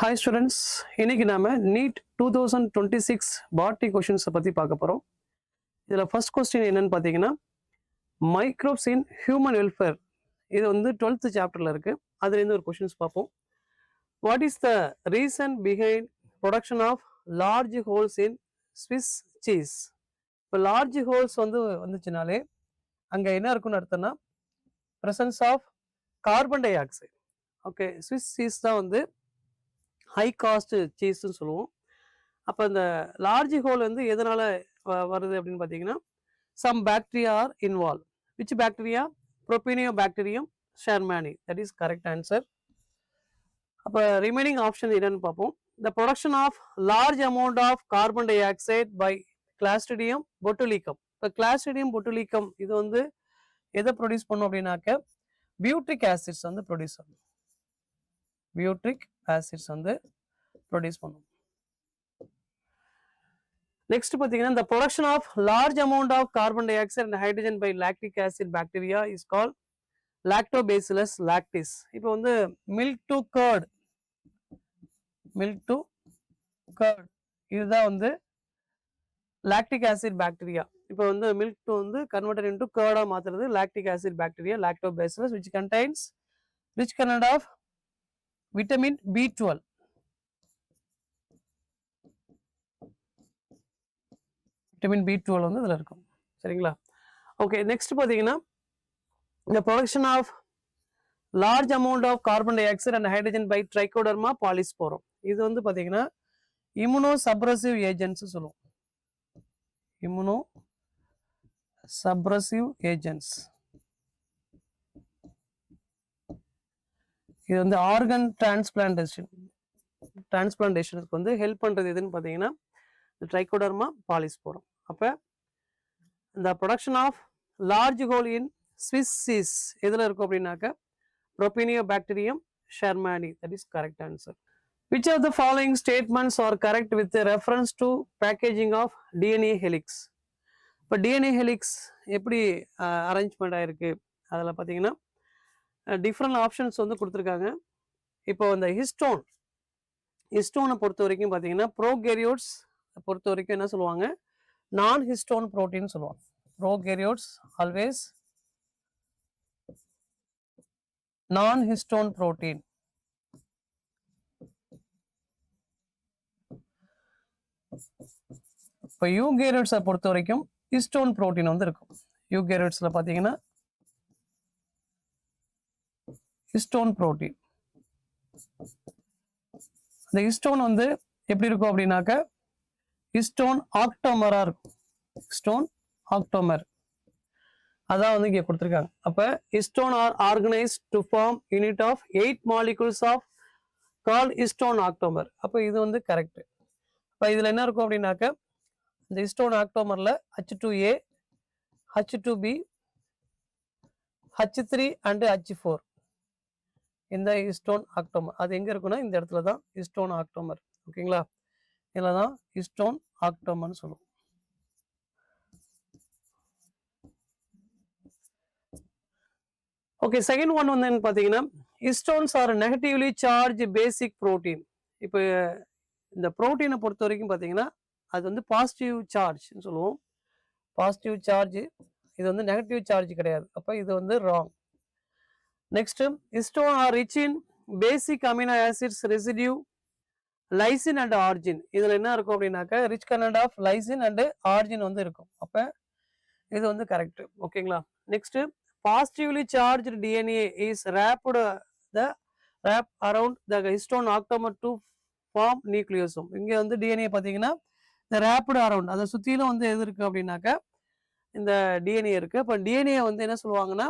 Hi students, இன்னைக்கு நாம NEET 2026 botany கொஷின்ஸை பற்றி பார்க்க போகிறோம். இதில் ஃபர்ஸ்ட் கொஸ்டின் என்னன்னு பார்த்தீங்கன்னா, மைக்ரோப்ஸ் இன் ஹியூமன் வெல்ஃபேர். இது வந்து 12th சாப்டரில் இருக்குது. அதுலேருந்து ஒரு கொஷின்ஸ் பார்ப்போம். What is the reason behind production of large holes in Swiss cheese? இப்போ லார்ஜ் ஹோல்ஸ் வந்துச்சுனாலே அங்கே என்ன இருக்குன்னு அர்த்தம்னா presence of carbon dioxide. Okay, Swiss cheese தான் வந்து ஹை காஸ்ட் சீஸ்ன்னு சொல்லுவோம். அப்போ இந்த லார்ஜ் ஹோல் வந்து எதனால வருது அப்படின்னு பார்த்தீங்கன்னா, some bacteria are involve. Which bacteria? Propionibacterium shermanii. That is correct answer. அப்போ ரிமைனிங் ஆப்ஷன் என்னன்னு பார்ப்போம். The production of large amount of carbon dioxide by Clostridium botulinum. இப்போ கிளாஸ்ட்ரிடியம் பொட்டுலிக்கம் இது வந்து எதை ப்ரொடியூஸ் பண்ணும் அப்படின்னாக்க பியூட்ரிக் ஆசிட்ஸ் வந்து ப்ரொடியூஸ் பண்ணும். பியூட்ரிக் ஆசிட்ஸ் வந்து ப்ரொடியூஸ் பண்ணும். நெக்ஸ்ட் பார்த்தீங்கன்னா, the production of large amount of carbon dioxide and hydrogen by lactic acid bacteria is called lactobacillus lactis. இப்போ வந்து milk to curd இதுதான் வந்து லாக்டிக் ஆசிட் பாக்டீரியா. இப்போ வந்து மில்க் டு வந்து கன்வெர்டட் இன்டு கர்டா மாத்துறது lactic acid bacteria lactobacillus which contains rich content of vitamin B12. Vitamin B12 வந்து இதில் இருக்கும். சரிங்களா? ஓகே, நெக்ஸ்ட் பார்த்தீங்கன்னா, இந்த production of large amount of carbon dioxide and hydrogen by Trichoderma polysporum. இது வந்து பார்த்தீங்கன்னா இம்யூனோ சப்ரசிவ் ஏஜென்ட்ஸ் சொல்லுவோம். Immunosuppressive agents. இது வந்து ஆர்கன் டிரான்ஸ்பிளான்டேஷனுக்கு வந்து ஹெல்ப் பண்ணுறது எதுன்னு பார்த்தீங்கன்னா ட்ரைகோடர்மா பாலிஸ்போரம். அப்போ இந்த production of large hole in Swiss cheese எதில் இருக்கும் அப்படின்னாக்க Propionibacterium shermanii. That is correct answer. Which of the following statements are correct with reference to packaging of DNA helix? இப்போ DNA helix எப்படி arrangement ஆயிருக்கு அதில் பார்த்தீங்கன்னா different options வந்து கொடுத்துருக்காங்க. இப்போ இந்த ஹிஸ்டோனை பொறுத்த வரைக்கும் பார்த்தீங்கன்னா ப்ரோகேரியோட்ஸ் பொறுத்த வரைக்கும் என்ன சொல்லுவாங்க, நான் ஹிஸ்டோன் புரோட்டீன் சொல்லுவாங்க. ப்ரோகேரியோட்ஸ் ஆல்வேஸ் நான் ஹிஸ்டோன் புரோட்டீன். இப்போ யூகேரியோட்ஸை பொறுத்த வரைக்கும் ஹிஸ்டோன் புரோட்டீன் வந்து இருக்கும். யூகேரியோட்ஸ்ல பார்த்தீங்கன்னா ஹிஸ்டோன் புரோட்டீன். இந்த ஹிஸ்டோன் வந்து எப்படி இருக்கும் அப்படின்னாக்க ஹிஸ்டோன் ஆக்டோமரா இருக்கும். ஹிஸ்டோன் ஆக்டோமர் அதான் வந்து இங்கே கொடுத்துருக்காங்க. அப்போ histone are organised to form unit of 8 molecules of call histone octamer. அப்போ இது வந்து கரெக்ட். இப்போ இதில் என்ன இருக்கும் அப்படின்னாக்க இந்த histone ஆக்டோமரில் H2A, H2B, H3 and H4 இந்த ஹிஸ்டோன் ஆக்டோமர் அது எங்கே இருக்குன்னா இந்த இடத்துல தான் ஹிஸ்டோன் ஆக்டோமர். ஓகேங்களா? இதில் தான் ஹிஸ்டோன் ஆக்டோமர்னு சொல்லுவோம். ஓகே, செகண்ட் ஒன் வந்து பார்த்தீங்கன்னா ஹிஸ்டோன்ஸ் ஆர் நெகட்டிவ்லி சார்ஜ் பேசிக் புரோட்டீன். இப்போ இந்த புரோட்டீனை பொறுத்த வரைக்கும் பார்த்தீங்கன்னா அது வந்து பாசிட்டிவ் சார்ஜ்னு சொல்லுவோம். பாசிட்டிவ் சார்ஜ் இது வந்து நெகட்டிவ் சார்ஜ் கிடையாது. அப்போ இது வந்து wrong. Next, histone are rich in basic amino acids residue lysine and arginine. இதில் என்ன இருக்கும் அப்படின்னாக்க rich content of lysine and arginine வந்து இருக்கும். அப்போ இது வந்து கரெக்ட். ஓகேங்களா? Next, positively charged DNA is wrapped around the histone octamer to form nucleosome. இங்கே வந்து டிஎன்ஏ பார்த்தீங்கன்னா இந்த ரேப்பிட் அரவுண்ட் அதை சுற்றிலும் வந்து எது இருக்குது அப்படின்னாக்க இந்த டிஎன்ஏ இருக்குது. இப்போ டிஎன்ஏ வந்து என்ன சொல்லுவாங்கன்னா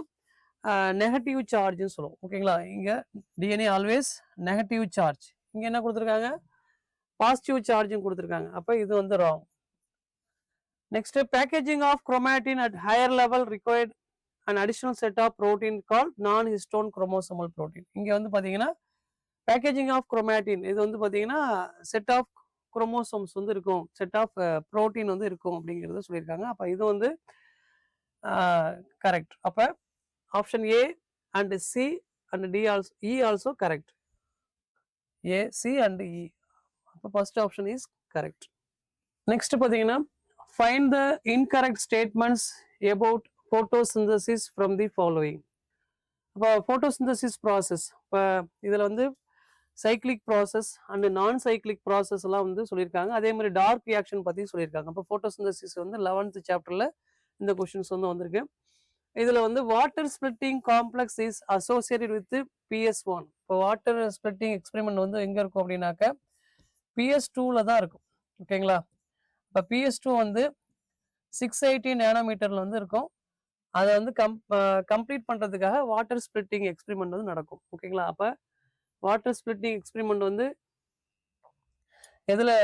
நெகட்டிவ் சார்ஜ்னு சொல்லுவோம். ஓகேங்களா? இங்கே டிஎன்ஏ ஆல்வேஸ் நெகட்டிவ் சார்ஜ். இங்கே என்ன கொடுத்துருக்காங்க, பாசிட்டிவ் சார்ஜும் கொடுத்துருக்காங்க. அப்போ இது வந்து wrong. Next, packaging of chromatin at higher level required an additional set of protein called non-histone chromosomal protein. இங்கே வந்து பார்த்தீங்கன்னா பேக்கேஜிங் ஆஃப் குரோமாட்டின் இது வந்து பார்த்தீங்கன்னா செட் ஆஃப் குரோமோசோம்ஸ் வந்து இருக்கும், செட் ஆஃப் ப்ரோட்டீன் வந்து இருக்கும் அப்படிங்கிறத சொல்லியிருக்காங்க. அப்போ இது வந்து கரெக்ட். அப்போ option A and C and D also E also correct. A, C and E. அப்போ first option is correct. Next பார்த்தீங்கன்னா find the incorrect statements about photosynthesis from the following. இப்போ photosynthesis process, இப்போ இதில் வந்து cyclic process and நான் cyclic process எல்லாம் வந்து சொல்லியிருக்காங்க. அதே மாதிரி டார்க் ரியாக்ஷன் பற்றி சொல்லியிருக்காங்க. இப்போ photosynthesis வந்து 11th சாப்டரில் இந்த கொஷின்ஸ் வந்து வந்திருக்கு. இதில் வந்து water splitting complex is associated with PS1. இப்போ வாட்டர் ஸ்பிளிட்டிங் எக்ஸ்பெரிமெண்ட் வந்து எங்கே இருக்கும் அப்படின்னாக்க PS2ல தான் இருக்கும். ஓகேங்களா? இப்போ PS2 வந்து 680 நேனோமீட்டரில் வந்து இருக்கும். அதை வந்து கம்ப்ளீட் பண்ணுறதுக்காக வாட்டர் ஸ்பிளிட்டிங் எக்ஸ்பெரிமெண்ட் வந்து நடக்கும். ஓகேங்களா? அப்போ வாட்டர் ஸ்பிளிட்டிங் எக்ஸ்பெரிமெண்ட் வந்து எதில்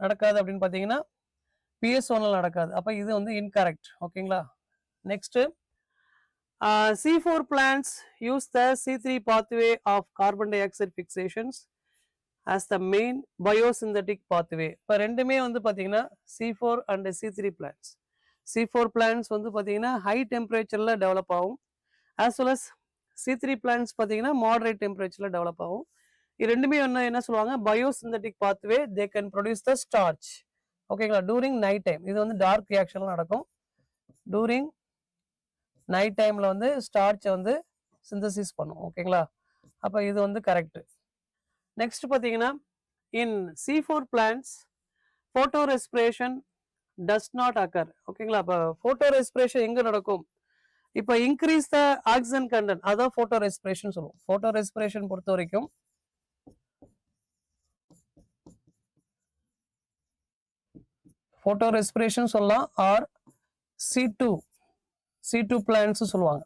நடக்காது அப்படின்னு பார்த்தீங்கன்னா PS1ல நடக்காது. அப்போ இது வந்து இன்கரெக்ட். ஓகேங்களா? Next C4 plants use the C3 pathway of carbon dioxide fixations as the main biosynthetic pathway. இப்போ ரெண்டுமே வந்து பார்த்தீங்கன்னா C4 and C3 plants. C4 plants வந்து பார்த்தீங்கன்னா ஹை டெம்பரேச்சரில் டெவலப் ஆகும். As well as C3 plants பார்த்தீங்கன்னா மாடரேட் டெம்பரேச்சரில் டெவலப் ஆகும். இது ரெண்டுமே என்ன சொல்லுவாங்க, biosynthetic pathway. They can produce the starch. ஓகேங்களா? During night time. இது வந்து டார்க் ரியாக்ஷன்ல நடக்கும். டூரிங் நைட் டைமில் வந்து ஸ்டார்ச்சை வந்து சிந்தசிஸ் பண்ணும். ஓகேங்களா? அப்போ இது வந்து கரெக்டு. நெக்ஸ்ட் பார்த்தீங்கன்னா இன் C4 plants photo respiration does not occur. ஓகேங்களா? அப்போ ஃபோட்டோ ரெஸ்பிரேஷன் எங்கே நடக்கும்? இப்போ இன்க்ரீஸ் த ஆக்சிஜன் கண்டென்ட், அதான் ஃபோட்டோ ரெஸ்பிரேஷன் சொல்லுவோம். ஃபோட்டோ ரெஸ்பிரேஷன் பொறுத்த வரைக்கும் ஃபோட்டோ ரெஸ்பிரேஷன் சொல்லலாம், ஆர் C2 plants சொல்லுவாங்க.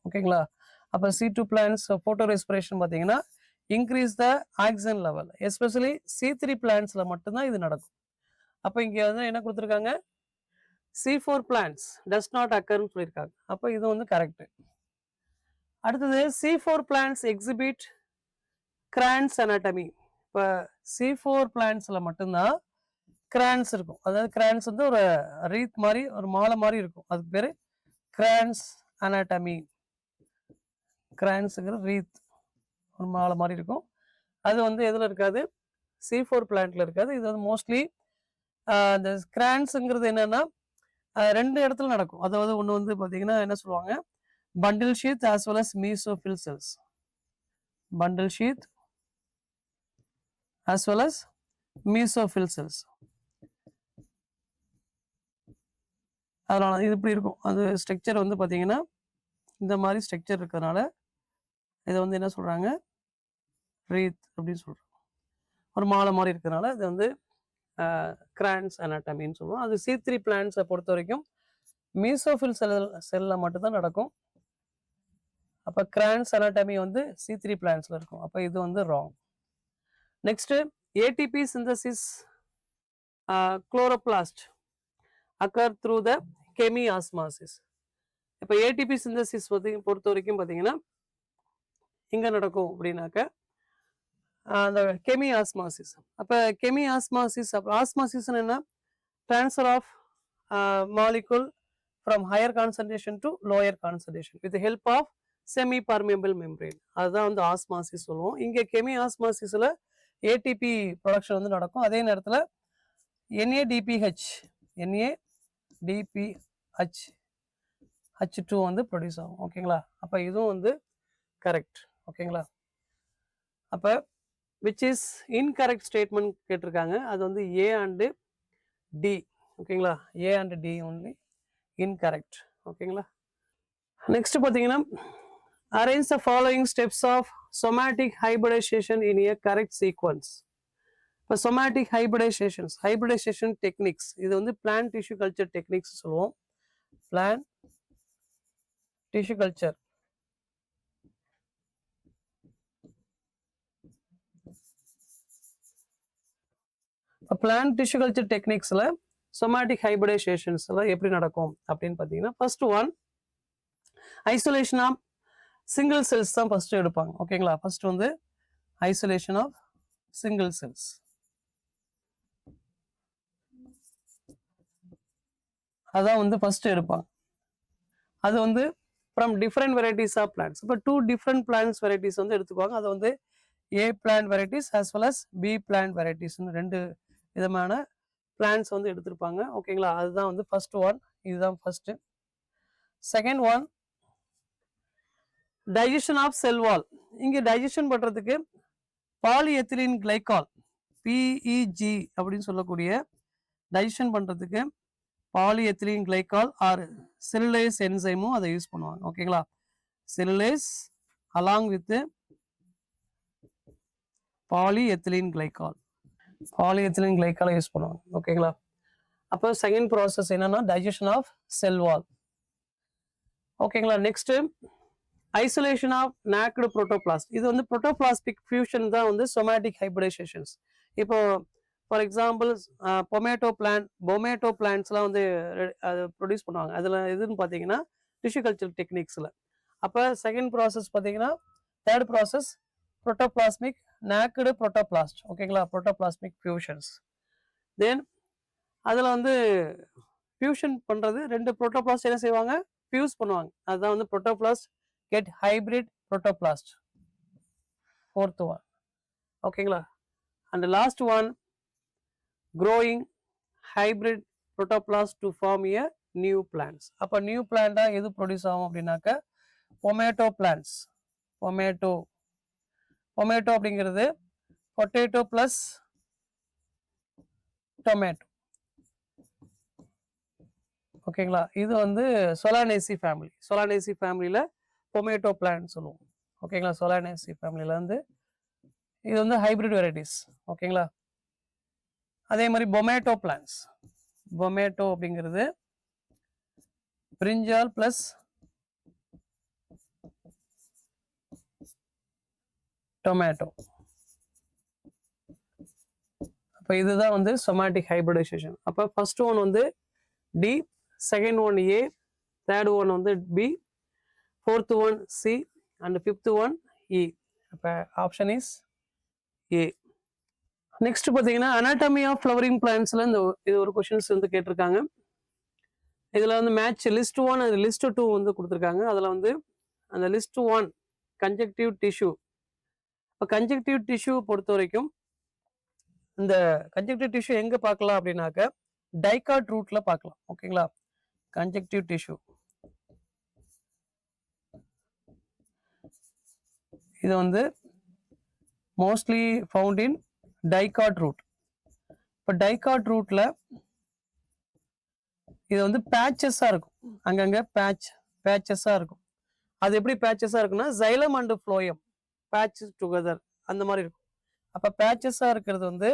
ஓகேங்களா? அப்போ C2 plants ஃபோட்டோ ரெஸ்பிரேஷன் பார்த்தீங்கன்னா increase the oxygen level. Especially C3 பிளான்ட்ஸில் மட்டும்தான் இது நடக்கும். அப்போ இங்கே வந்து என்ன கொடுத்துருக்காங்க, C4 plants டஸ் நாட் அக்கர்னு சொல்லியிருக்காங்க. அப்போ இது வந்து கரெக்டு. அடுத்தது C4 plants exhibit Crohn's anatomy. இப்போ C4 பிளான்ட்ஸில் மட்டும்தான் கிரான்ஸ் இருக்கும். அதாவது கிரான்ஸ் வந்து ஒரு ரீத் மாதிரி, ஒரு மாலை மாதிரி இருக்கும். அதுக்கு பேர் கிரான்ஸ் அனாட்டமி. கிரான்ஸுங்கிற ரீத், ஒரு மாலை மாதிரி இருக்கும். அது வந்து எதில் இருக்காது, C4 பிளான்ட்ல இருக்காது. இது வந்து மோஸ்ட்லி இந்த கிரான்ஸுங்கிறது என்னன்னா ரெண்டு இடத்துல நடக்கும். அதாவது ஒன்று வந்து பார்த்தீங்கன்னா என்ன சொல்லுவாங்க, bundle sheath as well as mesophyll cells. Bundle sheath as well as mesophyll cells. அதனால இது இப்படி இருக்கும். அது ஸ்ட்ரக்சர் வந்து பார்த்தீங்கன்னா இந்த மாதிரி ஸ்ட்ரக்சர் இருக்கிறதுனால இதை வந்து என்ன சொல்கிறாங்க, ரீத் அப்படின்னு சொல்கிறாங்க. ஒரு மாலை மாதிரி இருக்கிறதுனால இது வந்து கிரான்ஸ் அனாட்டமின்னு சொல்லுவோம். அது C3 பிளான்ட்ஸை பொறுத்த வரைக்கும் மீசோஃபில் செல்லில் மட்டும்தான் நடக்கும். அப்போ கிரான்ஸ் அனாட்டமி வந்து C3 பிளான்ட்ஸில் இருக்கும். அப்போ இது வந்து wrong. Next ATP synthesis chloroplast occur through the chemiosmosis. இப்போ ATP சிந்தசிஸ் பொறுத்த வரைக்கும் பார்த்தீங்கன்னா எங்கே நடக்கும் அப்படின்னாக்க அந்த கெமியாஸ்மாசிஸ். அப்போ கெமியாஸ்மாசிஸ், அப்போ ஆஸ்மாசிஸ்ன்னு என்ன, transfer of molecule from higher concentration to lower concentration with help of semipermeable membrane. அதுதான் வந்து ஆஸ்மாசிஸ் சொல்லுவோம். இங்கே கெமியாஸ்மாசிஸில் ATP ப்ரொடக்ஷன் வந்து நடக்கும். அதே நேரத்தில் NADPH H2 வந்து ப்ரொடியூஸ் ஆகும். ஓகேங்களா? அப்போ இதுவும் வந்து கரெக்ட். ஓகேங்களா? அப்போ விச் இஸ் இன்கரெக்ட் ஸ்டேட்மெண்ட் கேட்டிருக்காங்க. அது வந்து A and D. ஓகேங்களா? A and D only incorrect. ஓகேங்களா? நெக்ஸ்ட் பார்த்தீங்கன்னா arrange the following steps of somatic hybridization in a correct sequence. இப்போ சொமேட்டிக் ஹைபிரிடைசேஷன் டெக்னிக்ஸ், இது வந்து பிளான்ட் டிஷ்யூ கல்ச்சர் டெக்னிக்ஸ் சொல்லுவோம். Plant tissue culture. Plant tissue culture டெக்னிக்ஸில் somatic hybridisations எல்லாம் எப்படி நடக்கும் அப்படின்னு பார்த்தீங்கன்னா, first one isolation of single cells தான் ஃபர்ஸ்ட் எடுப்பாங்க. ஓகேங்களா? ஃபர்ஸ்ட் வந்து ஐசோலேஷன் ஆஃப் சிங்கிள் செல்ஸ். அதான் வந்து ஃபர்ஸ்ட் எடுப்பாங்க. அது வந்து from different varieties of plants. இப்போ 2 டிஃப்ரெண்ட் பிளான்ட்ஸ் வெரைட்டிஸ் வந்து எடுத்துக்குவாங்க. அதை வந்து A plant varieties as well as B plant varieties ரெண்டு விதமான plants வந்து எடுத்திருப்பாங்க. ஓகேங்களா, அதுதான் வந்து ஃபர்ஸ்ட் ஒன். இதுதான் first. Second one digestion of cell wall. இங்க டைஜஷன் பண்றதுக்கு பாலிஎத்திலீன் கிளைகால் PEG அப்படின்னு சொல்லக்கூடிய டைஜஷன் பண்றதுக்கு பாலிஎத்திலீன் கிளைகால் ஆர் செல்லுலேஸ் என்சைமும் அதை யூஸ் பண்ணுவாங்க. ஓகேங்களா, cellulase along with polyethylene glycol, polyethylene கிளைகாலை யூஸ் பண்ணுவாங்க. ஓகேங்களா, அப்போ செகண்ட் ப்ராசஸ் என்னன்னா டைஜஷன் ஆஃப் செல் வால். ஓகேங்களா, next isolation of naked protoplast. இது வந்து புரோட்டோபிளாஸ்டிக் ஃபியூஷன் தான் வந்து சொமேட்டிக் ஹைபிரிடைசேஷன்ஸ். இப்போ ஃபார் எக்ஸாம்பிள் பொமேட்டோ பிளான்ட்ஸ்லாம் வந்து அது ப்ரொடியூஸ் பண்ணுவாங்க. அதில் எதுன்னு பார்த்தீங்கன்னா டிஷ்யூ கல்ச்சர் டெக்னிக்ஸில். அப்போ செகண்ட் ப்ராசஸ் பார்த்தீங்கன்னா third process protoplasmic naked protoplast. ஓகேங்களா, புரோட்டோபிளாஸ்மிக் ஃபியூஷன்ஸ். தென் அதில் வந்து ஃபியூஷன் பண்ணுறது ரெண்டு புரோட்டோபிளாஸ்ட் என்ன செய்வாங்க, ஃபியூஸ் பண்ணுவாங்க. அதுதான் வந்து protoplast get hybrid protoplast, fourth one. ஓகேங்களா, and last one growing hybrid protoplast to form a new plants. அப்போ நியூ பிளான்டா எது ப்ரொடியூஸ் ஆகும் அப்படின்னாக்க பொமேட்டோ பிளான்ட்ஸ். பொமேட்டோ அப்படிங்கிறது பொட்டேட்டோ பிளஸ் டொமேட்டோ. ஓகேங்களா, இது வந்து சொலானேசி ஃபேமிலி. சொலானேசி ஃபேமிலியில் பொமேட்டோ பிளான்ட் சொல்லுவோம். ஓகேங்களா, சொலானேசி ஃபேமிலியில் வந்து இது வந்து ஹைபிரிட் வெரைட்டிஸ். ஓகேங்களா, அதே மாதிரி பொமேட்டோ பிளான்ஸ். பொமேட்டோ அப்படிங்கிறது பிரிஞ்சால் பிளஸ் டொமேட்டோ. அப்போ இதுதான் வந்து சொமேட்டிக் ஹைபிரிடைசேஷன். அப்போ ஃபர்ஸ்ட் ஒன் வந்து D, second one A, third one வந்து B, fourth one C and fifth one E. அப்போ ஆப்ஷன் இஸ் ஏ. நெக்ஸ்ட் பார்த்தீங்கன்னா அனாட்டமி ஆஃப் ஃப்ளவரிங் பிளான்ட்ஸ்ல இந்த இது ஒரு கொஸ்டின்ஸ் வந்து கேட்டிருக்காங்க. இதில் வந்து மேட்ச் லிஸ்ட் 1 அது லிஸ்ட் 2 வந்து கொடுத்துருக்காங்க. அதில் வந்து அந்த லிஸ்ட் 1 கன்ஜெக்டிவ் டிஷ்யூ. இப்போ கன்ஜெக்டிவ் டிஷ்யூ பொறுத்த வரைக்கும் இந்த கன்ஜெக்டிவ் டிஷ்யூ எங்கே பார்க்கலாம் அப்படின்னாக்க டைகாட் ரூட்ல பார்க்கலாம். ஓகேங்களா, கன்ஜெக்டிவ் டிஷ்யூ இது வந்து mostly found in dicot root. இப்போ டைகாட் ரூட்ல இது வந்து பேச்சஸாக இருக்கும். அங்கங்கே பேச்சஸாக இருக்கும். அது எப்படி பேச்சஸாக இருக்குன்னா xylem and phloem patch together அந்த மாதிரி இருக்கும். அப்போ பேச்சஸாக இருக்கிறது வந்து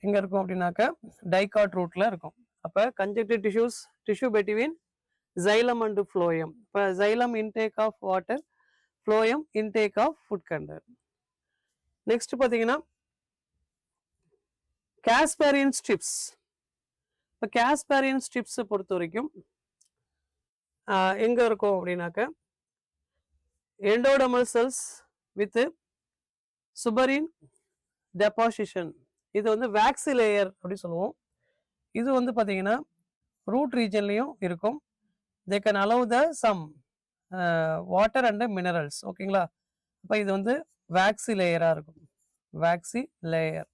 எங்கே இருக்கும் அப்படின்னாக்க டைகாட் ரூட்ல இருக்கும். அப்போ conjunctive tissue between xylem and phloem. இப்போ xylem intake of water, phloem intake of food content. Next பார்த்தீங்கன்னா காஸ்பேரியன் ஸ்ட்ரிப்ஸ். இப்போ காஸ்பேரியன் ஸ்ட்ரிப்ஸை பொறுத்த வரைக்கும் எங்கே இருக்கும் அப்படின்னாக்க endodermal cells with suberin deposition. இது வந்து வேக்சி லேயர் அப்படி சொல்லுவோம். இது வந்து பார்த்தீங்கன்னா ரூட் ரீஜன்லையும் இருக்கும். They can allow the some water and minerals. ஓகேங்களா, அப்போ இது வந்து வேக்சி லேயராக இருக்கும். Waxy layer.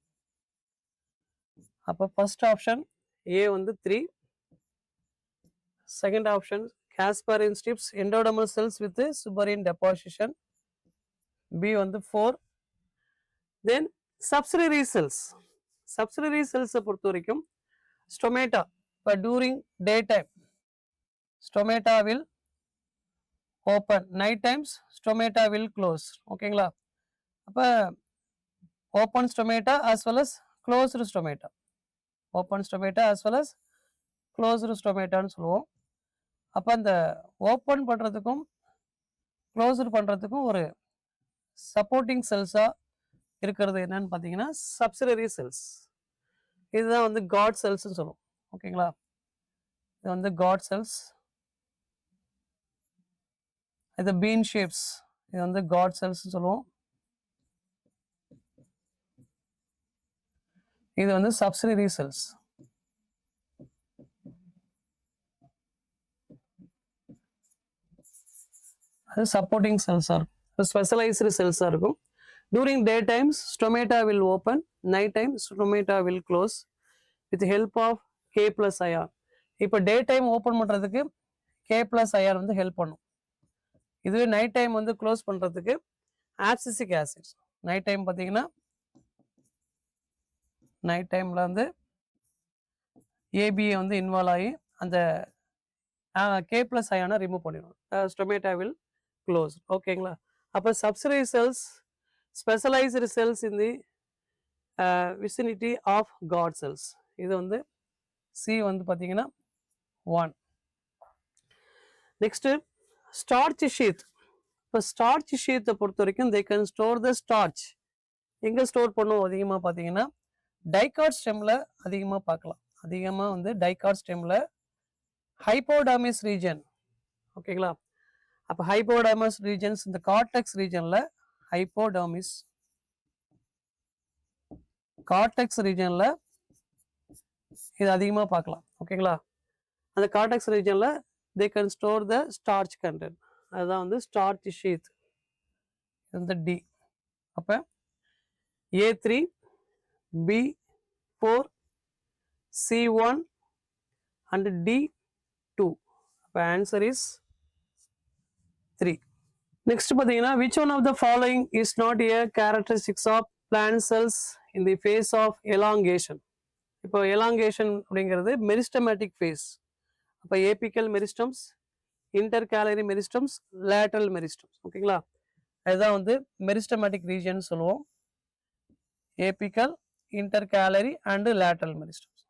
அப்போ ஃபர்ஸ்ட் ஆப்ஷன் ஏ வந்து 3, second option Casparian strips endodermal cells with suberin deposition, B வந்து 4. தென் சப்சிடரி செல்ஸை பொறுத்த வரைக்கும் ஸ்டொமேட்டா. இப்போ during day time stomata will open, night times stomata will close. ஓகேங்களா, அப்போ open stomata as well as closed stomata. Open stomata as well as closed ஸ்டொமேட்டான்னு சொல்லுவோம். அப்போ அந்த ஓப்பன் பண்ணுறதுக்கும் க்ளோஸ்டு பண்ணுறதுக்கும் ஒரு சப்போர்ட்டிங் செல்ஸாக இருக்கிறது என்னன்னு பார்த்தீங்கன்னா சப்சிடரி செல்ஸ். இதுதான் வந்து காட் செல்ஸ்ன்னு சொல்லுவோம். ஓகேங்களா, இது வந்து காட் செல்ஸ். இது பீன் ஷேப்ஸ், இது வந்து காட் செல்ஸ்ன்னு சொல்லுவோம். இது வந்து சப்சிடரி செல்ஸ். அது சப்போர்ட்டிங் செல்ஸாக இருக்கும். ஸ்பெஷலைஸ்டு செல்ஸாக இருக்கும். During day times stomata will open, night time stomata will close with help of K + IR. இப்போ டே டைம் ஓப்பன் பண்ணுறதுக்கு K + IR வந்து ஹெல்ப் பண்ணும். இதுவே நைட் டைம் வந்து க்ளோஸ் பண்ணுறதுக்கு ஆப்சிசிக் ஆசிட்ஸ். நைட் டைம் பார்த்தீங்கன்னா நைட் டைமில் வந்து ஏபிஏ வந்து இன்வால்வ் ஆகி அந்த K + IR ரிமூவ் பண்ணிடும். Stomata will close. ஓகேங்களா? அப்போ subsidiary cells, specialised cells in the vicinity of guard cells. இது வந்து சி வந்து பார்த்தீங்கன்னா 1. Next starch sheath. இப்போ ஸ்டார்ச் ஷீத்தை பொறுத்த வரைக்கும் they can store the starch. எங்கே ஸ்டோர் பண்ணுவோம் அதிகமாக பார்த்தீங்கன்னா டைகாட் ஸ்டெம்மில் அதிகமாக பார்க்கலாம். அதிகமாக வந்து டைகாட் ஸ்டெம்மில் ஹைப்போடர்மிஸ் ரீஜன். ஓகேங்களா? அப்போ ஹைப்போடர்மஸ் ரீஜன்ஸ் இந்த கார்டெக்ஸ் ரீஜனில் ஹைப்போடர்மிஸ் கார்டெக்ஸ் ரீஜனில் இது அதிகமாக பார்க்கலாம். ஓகேங்களா? அந்த கார்டெக்ஸ் ரீஜனில் தே can store the starch content. அதுதான் வந்து ஸ்டார்ச் ஷீத். இந்த டி. அப்போ A3, B4, C1 and D2. அப்போ ஆன்சர் இஸ் 3. நெக்ஸ்ட் பார்த்தீங்கன்னா which one of the following is not a characteristics of plant cells in the phase of elongation? இப்போ elongation அப்படிங்கிறது meristematic phase. அப்போ apical meristems, intercalary meristems, lateral meristems. ஓகேங்களா? அதுதான் வந்து meristematic region சொல்லுவோம். Apical, intercalary and lateral meristems.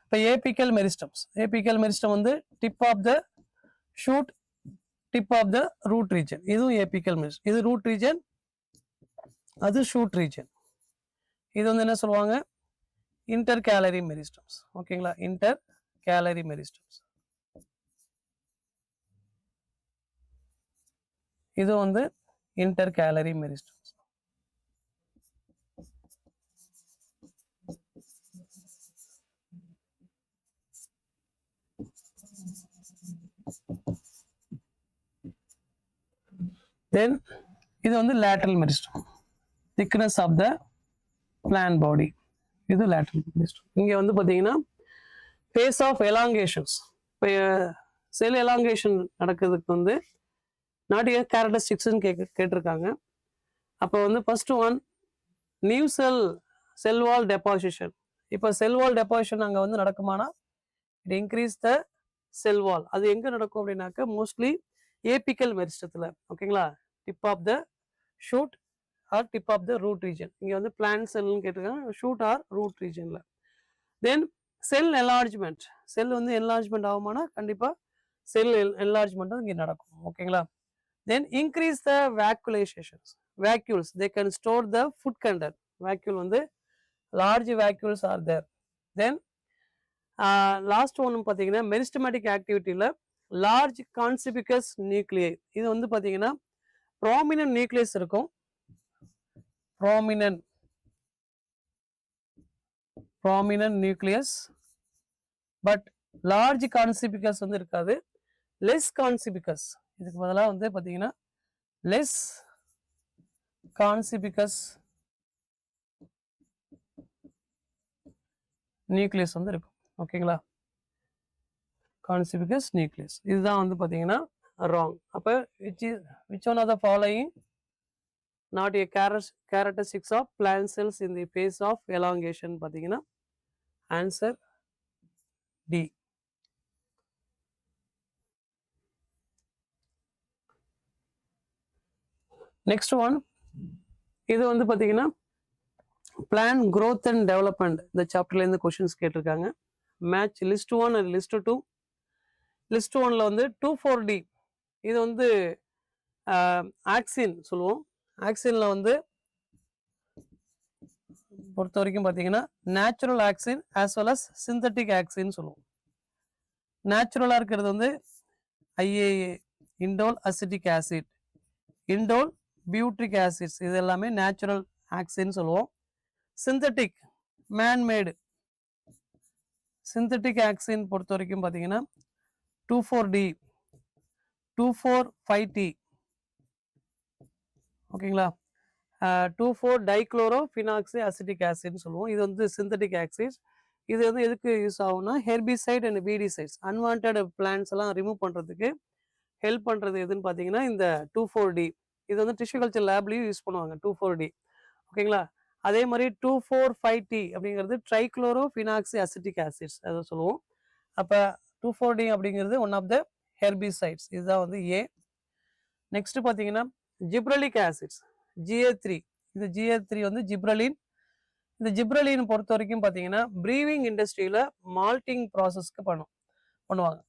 இப்போ apical meristem வந்து tip of the shoot, tip of the root region. இதுவும் ஏபிக்கல் மெரிஸ்டம். இது ரூட் ரீஜன், அது ஷூட் ரீஜன். இது வந்து என்ன சொல்லுவாங்க? Intercalary meristems. ஓகேங்களா? Intercalary meristems. இது வந்து இன்டர்கேலரி மெரிஸ்டம்ஸ். தென் இது வந்து lateral meristem. Thickness of the plant body. இது லேட்டரல் மெரிஸ்டம். இங்கே வந்து பார்த்தீங்கன்னா ஃபேஸ் ஆஃப் எலாங்கேஷன்ஸ். இப்போ செல் எலாங்கேஷன் நடக்கிறதுக்கு வந்து நாட் ஏ கேரக்டரிஸ்டிக்ஸ்ன்னு கேட்டிருக்காங்க. அப்போ வந்து ஃபர்ஸ்ட் ஒன் நியூ செல் வால் டெபாசிஷன். இப்போ செல் வால் டெபாசிஷன் அங்கே வந்து நடக்குமானா இட் இன்க்ரீஸ் த செல் வால். அது எங்கே நடக்கும் அப்படின்னாக்க மோஸ்ட்லி ஏபிக்கல் மெரிஸ்டத்தில். ஓகேங்களா? Tip of the shoot or tip of the root region. இங்கே வந்து பிளான்ட் செல்னு கேட்டிருக்காங்க, ஷூட் ஆர் ரூட் ரீஜனில். தென் செல் என்லார்ஜ்மெண்ட். செல் வந்து என்லார்ஜ்மெண்ட் ஆகுமானா கண்டிப்பாக செல் என்லார்ஜ்மெண்ட்டும் இங்கே நடக்கும். ஓகேங்களா? Then increase the vacuolations. Vacuoles, they can store the food content. Vacuole வந்து large vacuoles are there. Then last one பார்த்தீங்கன்னா மெரிஸ்டமேட்டிக் ஆக்டிவிட்டியில் லார்ஜ் கான்சிபிகஸ் நியூக்ளியை. இது வந்து பார்த்தீங்கன்னா ப்ராமினன்ட் நியூக்ளியஸ் இருக்கும். ப்ராமினன்ட் நியூக்ளியஸ் பட் லார்ஜ் கான்சிபிகஸ் வந்து இருக்காது. லெஸ் கான்சிபிகஸ். இதுக்கு பதிலாக வந்து பார்த்தீங்கன்னா லெஸ் கான்சிபிகஸ் நியூக்ளியஸ் வந்து இருக்கும். ஓகேங்களா? கான்சிபிகஸ் நியூக்ளியஸ் இதுதான் வந்து பார்த்தீங்கன்னா ராங். அப்போ which one of the following not a characteristics of plant cells in the phase of elongation பார்த்தீங்கன்னா ஆன்சர் டி. நெக்ஸ்ட் ஒன் இது வந்து பார்த்தீங்கன்னா பிளான் growth அண்ட் டெவலப்மெண்ட். இந்த சாப்டர்லேருந்து கொஷின்ஸ் கேட்டிருக்காங்க. Match list 1 and list 2. List 1ல் வந்து 2,4-D. இது வந்து ஆக்சின் சொல்லுவோம். ஆக்சினில் வந்து பொறுத்த வரைக்கும் பார்த்தீங்கன்னா natural auxin as well as synthetic auxin சொல்லுவோம். நேச்சுரலாக இருக்கிறது வந்து IAA, indole acetic acid, indole butyric acids. இது எல்லாமே நேச்சுரல் ஆக்சின் சொல்லுவோம். Synthetic manmade. சிந்தட்டிக் ஆக்சின் பொறுத்த வரைக்கும் பார்த்தீங்கன்னா 2,4-D 2,4,5-T. ஓகேங்களா? 2,4-டைக்ளோரோஃபினாக்சி அசிட்டிக் ஆசிட்னு சொல்லுவோம். இது வந்து சிந்தட்டிக் ஆக்சிட்ஸ். இது வந்து எதுக்கு யூஸ் ஆகும்னா ஹெர்பிசைட் அண்ட் வீடிசைட்ஸ் அன்வான்டட் பிளான்ட்ஸ் எல்லாம் ரிமூவ் பண்ணுறதுக்கு ஹெல்ப் பண்ணுறது எதுன்னு பார்த்தீங்கன்னா இந்த 2,4-D. இது வந்து டிஷ்யூ கல்ச்சர் லேப்லேயும் யூஸ் பண்ணுவாங்க 2,4-D. ஓகேங்களா? அதே மாதிரி 2,4,5-T அப்படிங்கிறது ட்ரைக்ளோரோஃபினாக்சி அசிட்டிக் ஆசிட்ஸ் அதை சொல்லுவோம். அப்போ 2,4-D அப்படிங்கிறது ஒன் ஆஃப் த ஹெர்பிசைட்ஸ். இதுதான் வந்து ஏ. நெக்ஸ்ட் பார்த்தீங்கன்னா ஜிப்ரலிக் ஆசிட்ஸ் GA3. இந்த GA3 வந்து ஜிப்ரலின். இந்த ஜிப்ரலின் பொறுத்த வரைக்கும் பார்த்தீங்கன்னா ப்ரீவிங் இண்டஸ்ட்ரியில் மால்ட்டிங் ப்ராசஸ்க்கு பண்ணுவாங்க.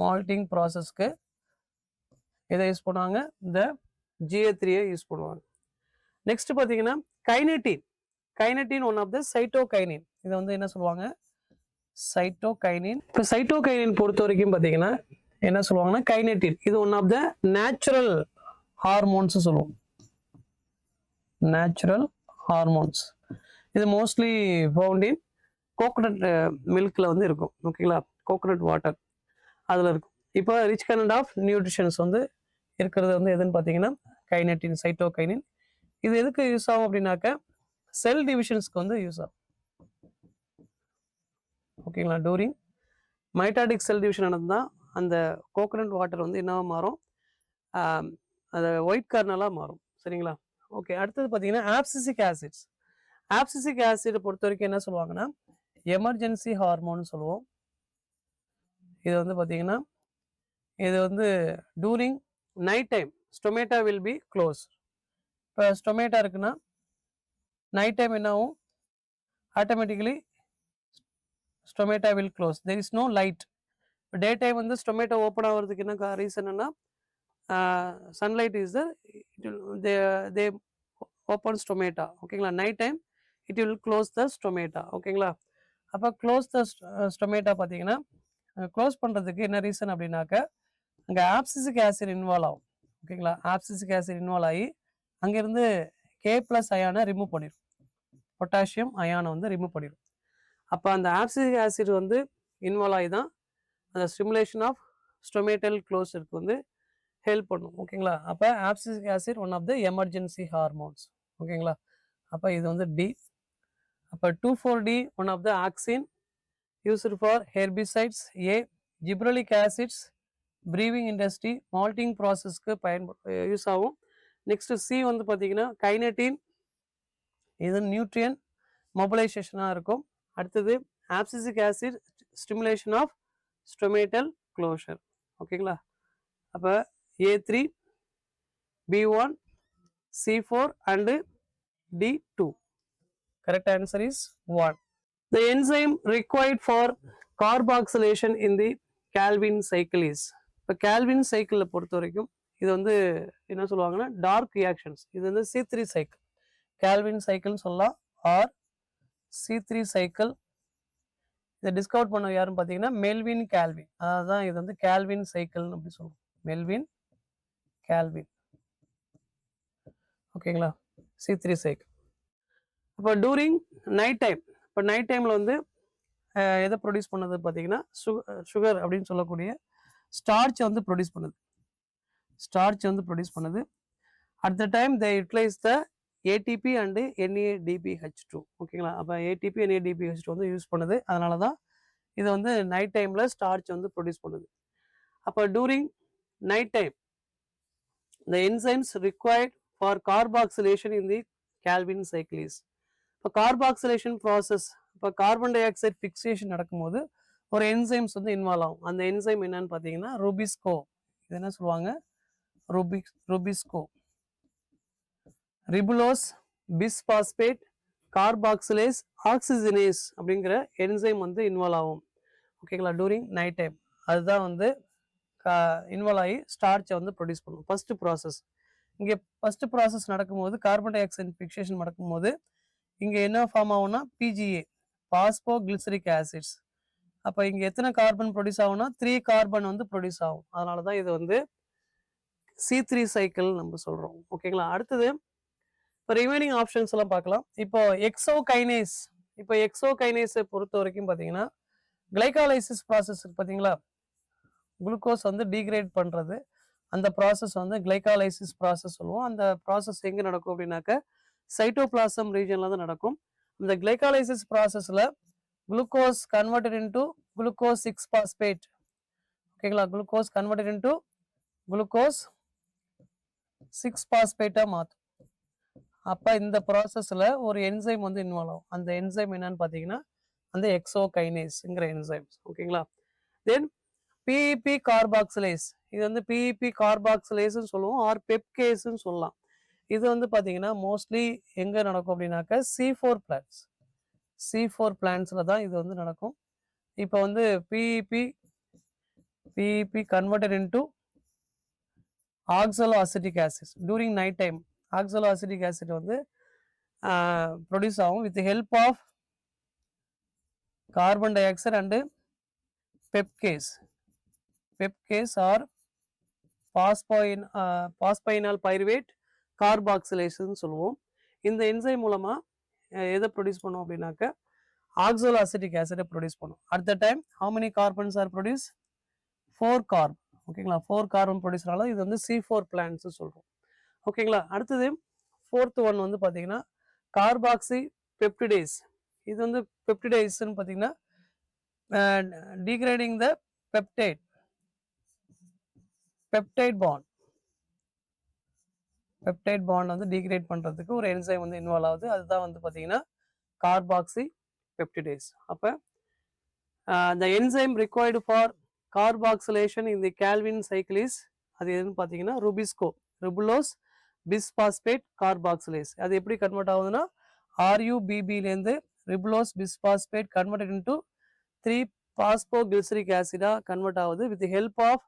மால்ட்டிங் ப்ராசஸ்க்கு எதை யூஸ் பண்ணுவாங்க? இந்த GA3-ஐ யூஸ் பண்ணுவாங்க. நெக்ஸ்ட் பார்த்தீங்கன்னா கைனட்டின் ஒன் ஆஃப் த சைட்டோகைனின். இதை வந்து என்ன சொல்லுவாங்க? சைட்டோகைனின். இப்போ சைட்டோகைனின் பொறுத்த வரைக்கும் பார்த்தீங்கன்னா என்ன சொல்லுவாங்கன்னா கைனட்டின். இது one of the natural hormones சொல்லுவோம். Natural hormones. இது மோஸ்ட்லி ஃபவுண்ட் இன் கோகோனட் மில்கில் வந்து இருக்கும். ஓகேங்களா? கோகோனட் வாட்டர் அதில் இருக்கும். இப்போ ரிச் கண்டென்ட் ஆஃப் நியூட்ரிஷன்ஸ் வந்து இருக்கிறது வந்து எதுன்னு பார்த்தீங்கன்னா கைனட்டின், சைட்டோகைனின். இது எதுக்கு யூஸ் ஆகும் அப்படின்னாக்க செல் டிவிஷன்ஸ்க்கு வந்து யூஸ் ஆகும். ஓகேங்களா? டூரிங் மைட்டாடிக் செல் டிவிஷன் நடந்தால் அந்த கோகோனட் வாட்டர் வந்து என்னவா மாறும்? அது ஒயிட் கர்னலாக மாறும். சரிங்களா? ஓகே. அடுத்தது பார்த்தீங்கன்னா ஆப்சிசிக் ஆசிட்ஸ். ஆப்சிசிக் ஆசிட் பொறுத்த வரைக்கும் என்ன சொல்லுவாங்கன்னா எமர்ஜென்சி ஹார்மோன் சொல்லுவோம். இது வந்து பார்த்தீங்கன்னா இது வந்து during night time stomata will be close. இப்போ ஸ்டொமேட்டா இருக்குன்னா நைட் டைம் என்ன ஆகும்? Automatically stomata will close. There is no light. Day time வந்து ஸ்டொமேட்டோ ஓப்பன் ஆகிறதுக்கு என்ன ரீசன்னா sunlight is they open stomata. ஓகேங்களா? Night time it will close the stomata. ஓகேங்களா? அப்போ க்ளோஸ் த ஸ்டொமேட்டா பார்த்தீங்கன்னா க்ளோஸ் பண்ணுறதுக்கு என்ன ரீசன் அப்படின்னாக்க அங்கே ஆப்சிசிக் ஆசிட் இன்வால்வ் ஆகும். ஓகேங்களா? ஆப்சிசிக் ஆசிட் இன்வால்வ் ஆகி அங்கேருந்து K+ அயானை ரிமூவ் பண்ணிடும். பொட்டாசியம் அயானை வந்து ரிமூவ் பண்ணிடும். அப்போ அந்த ஆப்சிசிக் ஆசிட் வந்து இன்வால்வ் ஆகி தான் அந்த ஸ்டிமுலேஷன் ஆஃப் ஸ்டொமேட்டல் க்ளோஸருக்கு வந்து ஹெல்ப் பண்ணும். ஓகேங்களா? அப்போ abscisic acid one of the emergency hormones. ஓகேங்களா? அப்போ இது வந்து டி. அப்போ 2,4-D one of the auxin used for herbicides. A gibberellic acids brewing industry malting ப்ராசஸ்க்கு யூஸ் ஆகும். நெக்ஸ்ட் சி வந்து பார்த்தீங்கன்னா கைனட்டின். இது நியூட்ரியன் மொபிலைசேஷனாக இருக்கும். அடுத்தது abscisic acid stimulation of stomatal closure. ஓகேங்களா? அப்போ A3, B1, C4 and D2. Correct answer is 1. The enzyme required for carboxylation in the Calvin cycle is. இப்போ Calvin cycle பொறுத்த வரைக்கும் இது வந்து என்ன சொல்லுவாங்கன்னா டார்க் ரியாக்ஷன்ஸ். இது வந்து C3 cycle. Calvin cycle சொல்லலாம் ஆர் C3 cycle. இதை டிஸ்கவர் பண்ண யாருன்னு பார்த்தீங்கன்னா மெல்வின் கால்வின். அதான் இது வந்து கால்வின் சைக்கிள்னு அப்படி சொல்லுவோம். Melvin Calvin. ஓகேங்களா? C3 cycle. இப்போ டூரிங் நைட் டைம், இப்போ நைட் டைமில் வந்து எதை ப்ரொடியூஸ் பண்ணது பார்த்தீங்கன்னா சுகர் அப்படின்னு சொல்லக்கூடிய ஸ்டார்ச் வந்து ப்ரொடியூஸ் பண்ணுது. At the time they utilise the ATP and NADPH2. ஓகேங்களா? அப்போ ATP NADPH2 வந்து யூஸ் பண்ணுது. அதனால தான் இது வந்து நைட் டைமில் ஸ்டார்ச் வந்து ப்ரொடியூஸ் பண்ணுது. அப்போ during night time the enzymes required for carboxylation in the Calvin cycle is. இப்போ கார்பாக்சிலேஷன் ப்ராசஸ், இப்போ கார்பன் டை ஆக்சைடு ஃபிக்சேஷன் நடக்கும்போது ஒரு என்சைம்ஸ் வந்து இன்வால்வ் ஆகும். அந்த என்சைம் என்னன்னு பார்த்தீங்கன்னா ரூபிஸ்கோ. இது என்ன சொல்லுவாங்க? ரூபிஸ்கோ. ரிபுலோஸ் பிஸ்பாஸ்பேட் கார்பாக்சிலேஸ் ஆக்சிஜனேஸ் அப்படிங்கிற என்சைம் வந்து இன்வால்வ் ஆகும். ஓகேங்களா? டூரிங் நைட் டைம் அதுதான் வந்து இன்வால்வ் ஆகி ஸ்டார்ச்சை வந்து ப்ரொடியூஸ் பண்ணும். ஃபர்ஸ்ட் ப்ராசஸ் இங்கே ஃபர்ஸ்ட் ப்ராசஸ் நடக்கும்போது கார்பன் டை ஆக்சைடு ஃபிக்சேஷன் நடக்கும்போது இங்கே என்ன ஃபார்ம் ஆகும்னா PGA பாஸ்போ கிளிசரிக் ஆசிட்ஸ். அப்போ இங்கே எத்தனை கார்பன் ப்ரொடியூஸ் ஆகும்னா 3 கார்பன் வந்து ப்ரொடியூஸ் ஆகும். அதனால தான் இது வந்து C3 சைக்கிள் நம்ம சொல்கிறோம். ஓகேங்களா? அடுத்தது இப்போ ரிமைனிங் ஆப்ஷன்ஸ் எல்லாம் பார்க்கலாம். இப்போ எக்ஸோகைனேஸை பொறுத்த வரைக்கும் பார்த்தீங்கன்னா கிளைகாலைசிஸ் ப்ராசஸ் பார்த்தீங்களா, குளுக்கோஸ் வந்து டீக்ரேட் பண்ணுறது, அந்த ப்ராசஸ் வந்து கிளைகாலைசிஸ் ப்ராசஸ் சொல்லுவோம். அந்த ப்ராசஸ் எங்கே நடக்கும் அப்படின்னாக்க சைட்டோபிளாசம் ரீஜனில் தான் நடக்கும். இந்த கிளைகாலைசிஸ் ப்ராசஸில் glucose converted into glucose 6 phosphate, ஓகேங்களா, குளுக்கோஸ் கன்வெர்டட் இன்டு குளுக்கோஸ் 6 பாஸ்பேட்டாக மாற்றும். அப்போ இந்த ப்ராசஸில் ஒரு என்சைம் வந்து இன்வால்வ் ஆகும். அந்த என்சைம் என்னன்னு பார்த்தீங்கன்னா அந்த எக்ஸோகைனேஸ்ங்கிற என்சைம்ஸ், ஓகேங்களா. தென் பிஇபி கார்பாக்சிலேஸ், இது வந்து பிஇபி கார்பாக்சிலேஸ்ன்னு சொல்லுவோம், ஆர் பெப்கேஸ்ன்னு சொல்லலாம். இது வந்து பார்த்தீங்கன்னா மோஸ்ட்லி எங்கே நடக்கும் அப்படின்னாக்க C4 பிளான்ஸ், C4 பிளான்ஸில் தான் இது வந்து நடக்கும். இப்போ வந்து PEP converted into oxaloacetic acid during night time. Oxaloacetic acid வந்து ப்ரொடியூஸ் ஆகும் with help of carbon dioxide and PEPcase. PEPcase or phosphoenol pyruvate carboxylation சொல்லுவோம். இந்த என்சைம் மூலமாக எதை ப்ரொடியூஸ் பண்ணும் அப்படின்னாக்க ஆக்சலோஅசிட்டிக் ஆசிடை ப்ரொடியூஸ் பண்ணும். At the time how many carbons are produce? 4 carbon, ஓகேங்களா. 4 கார்பன் ப்ரொடியூஸ்னால இது வந்து C4 பிளான்ஸ் சொல்கிறோம், ஓகேங்களா. அடுத்தது 4th ஒன் வந்து பார்த்தீங்கன்னா கார்பாக்சி பெப்டிடேஸ். இது வந்து பெப்டிடேஸ்ன்னு பார்த்தீங்கன்னா டீக்ரேடிங் த பெப்டைட் பாண்ட் வந்து டீக்ரேட் பண்ணுறதுக்கு ஒரு என்சைம் வந்து இன்வால்வ் ஆகுது. அதுதான் வந்து பார்த்தீங்கன்னா கார்பாக்சி பெப்டிடேஸ். அப்போ the enzyme required for carboxylation in the Calvin cycle is அது எதுன்னு பார்த்தீங்கன்னா ribulose bisphosphate carboxylase. அது எப்படி கன்வெர்ட் ஆகுதுன்னா RUBBலேருந்து ribulose bisphosphate converted into 3-phosphoglyceric acid convert ஆகுது with the help of